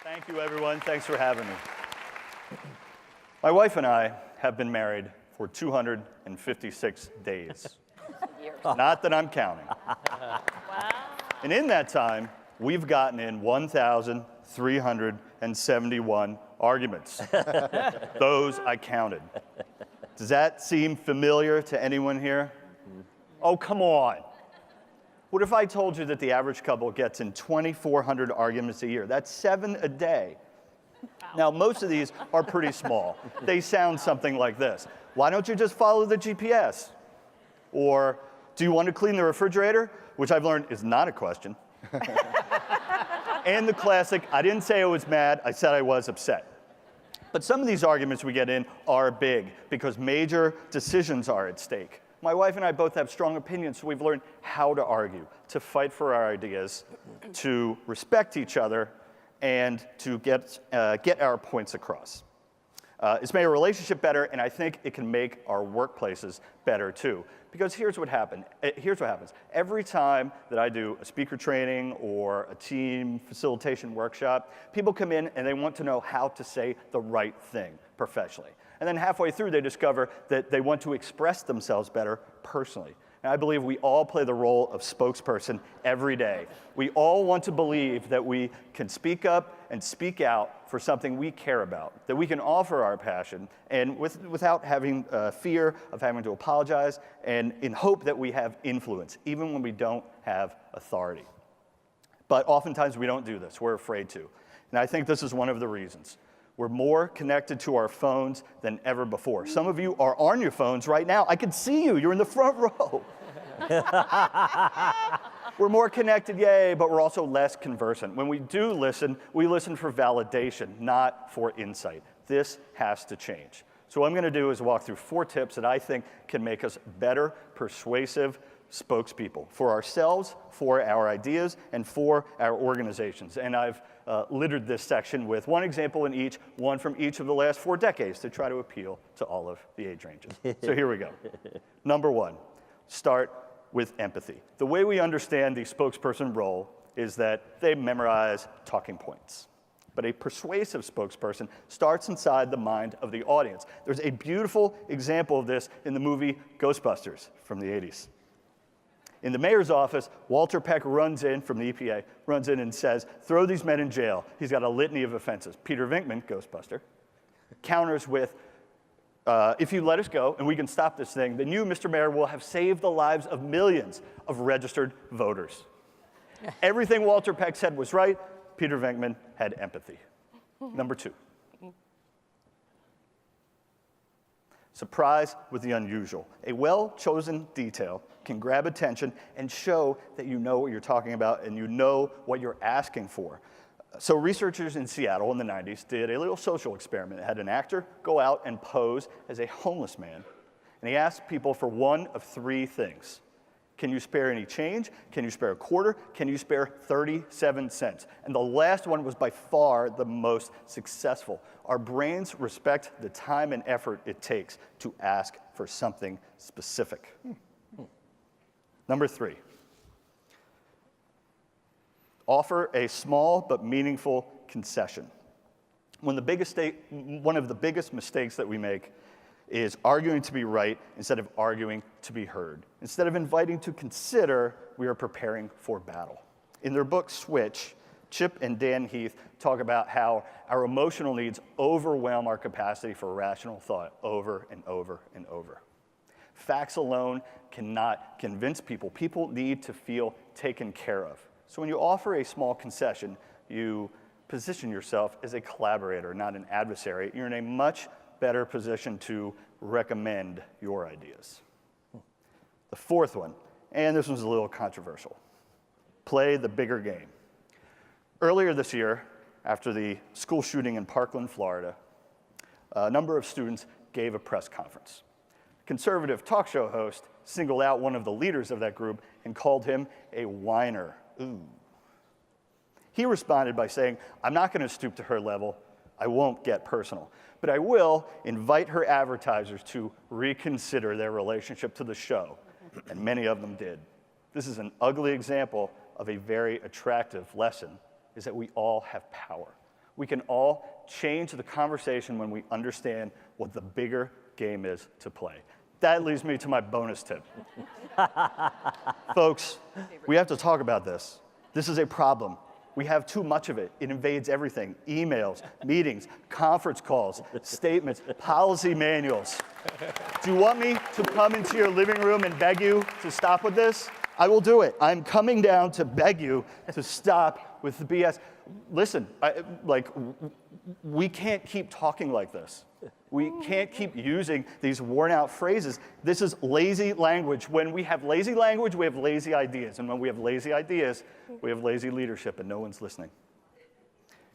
Thank you, everyone. Thanks for having me. My wife and I have been married for 256 days. Not that I'm counting. Wow. And in that time, we've gotten in 1,371 arguments. Those I counted. Does that seem familiar to anyone here? Oh, come on. What if I told you that the average couple gets in 2,400 arguments a year? That's 7 a day. Now, most of these are pretty small. They sound something like this. Why don't you just follow the GPS? Or, do you want to clean the refrigerator? Which I've learned is not a question. And the classic, I didn't say I was mad, I said I was upset. But some of these arguments we get in are big because major decisions are at stake. My wife and I both have strong opinions, so we've learned how to argue, to fight for our ideas, to respect each other, and to get our points across. It's made our relationship better, and I think it can make our workplaces better too. Because here's what happens. Every time that I do a speaker training or a team facilitation workshop, people come in and they want to know how to say the right thing professionally. And then halfway through, they discover that they want to express themselves better personally. And I believe we all play the role of spokesperson every day. We all want to believe that we can speak up and speak out for something we care about, that we can offer our passion, and without having fear of having to apologize, and in hope that we have influence, even when we don't have authority. But oftentimes we don't do this. We're afraid to. And I think this is one of the reasons. We're more connected to our phones than ever before. Some of you are on your phones right now. I can see you. You're in the front row. We're more connected, yay, but we're also less conversant. When we do listen, we listen for validation, not for insight. This has to change. So what I'm going to do is walk through 4 tips that I think can make us better, persuasive spokespeople for ourselves, for our ideas, and for our organizations. And I've littered this section with one example in each, one from each of the last 4 decades to try to appeal to all of the age ranges. So here we go. Number 1, start with empathy. The way we understand the spokesperson role is that they memorize talking points. But a persuasive spokesperson starts inside the mind of the audience. There's a beautiful example of this in the movie Ghostbusters from the 80s. In the mayor's office, Walter Peck runs in from the EPA, runs in and says, throw these men in jail. He's got a litany of offenses. Peter Venkman, Ghostbuster, counters with, if you let us go and we can stop this thing, then you, Mr. Mayor, will have saved the lives of millions of registered voters. Everything Walter Peck said was right. Peter Venkman had empathy. Number 2. Surprise with the unusual. A well-chosen detail can grab attention and show that you know what you're talking about and you know what you're asking for. So researchers in Seattle in the 90s did a little social experiment. They had an actor go out and pose as a homeless man, and he asked people for one of 3 things. Can you spare any change? Can you spare a quarter? Can you spare 37 cents? And the last one was by far the most successful. Our brains respect the time and effort it takes to ask for something specific. Number 3, offer a small but meaningful concession. One of the biggest mistakes that we make is arguing to be right instead of arguing to be heard. Instead of inviting to consider, we are preparing for battle. In their book, Switch, Chip and Dan Heath talk about how our emotional needs overwhelm our capacity for rational thought over and over and over. Facts alone cannot convince people. People need to feel taken care of. So when you offer a small concession, you position yourself as a collaborator, not an adversary. You're in a much better position to recommend your ideas. The 4th one, and this one's a little controversial, play the bigger game. Earlier this year, after the school shooting in Parkland, Florida, a number of students gave a press conference. A conservative talk show host singled out one of the leaders of that group and called him a whiner. Ooh. He responded by saying, I'm not going to stoop to her level. I won't get personal. But I will invite her advertisers to reconsider their relationship to the show. And many of them did. This is an ugly example of a very attractive lesson, is that we all have power. We can all change the conversation when we understand what the bigger game is to play. That leads me to my bonus tip. Folks, we have to talk about this. This is a problem. We have too much of it. It invades everything. Emails, meetings, conference calls, statements, policy manuals. Do you want me to come into your living room and beg you to stop with this? I will do it. I'm coming down to beg you to stop with the BS. Listen, we can't keep talking like this. We can't keep using these worn-out phrases. This is lazy language. When we have lazy language, we have lazy ideas. And when we have lazy ideas, we have lazy leadership, and no one's listening.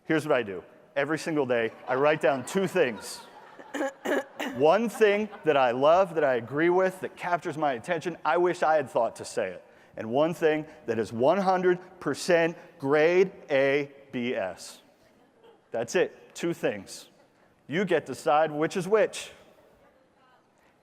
Here's what I do. Every single day, I write down 2 things. One thing that I love, that I agree with, that captures my attention, I wish I had thought to say it. And one thing that is 100% grade A BS. That's it. 2 things. You get to decide which is which.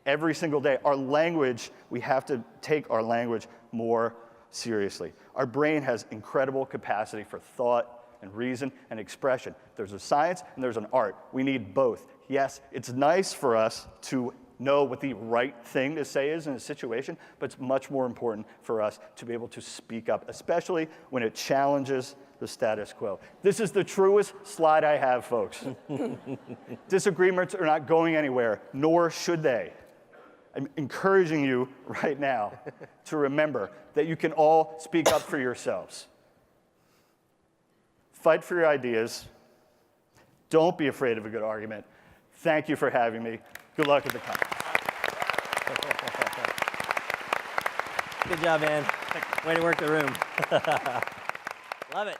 Every single day. Our language, we have to take our language more seriously. Our brain has incredible capacity for thought and reason and expression. There's a science and there's an art. We need both. Yes, it's nice for us to know what the right thing to say is in a situation, but it's much more important for us to be able to speak up, especially when it challenges the status quo. This is the truest slide I have, folks. Disagreements are not going anywhere, nor should they. I'm encouraging you right now to remember that you can all speak up for yourselves. Fight for your ideas. Don't be afraid of a good argument. Thank you for having me. Good luck at the conference. Good job, man. Way to work the room. Love it.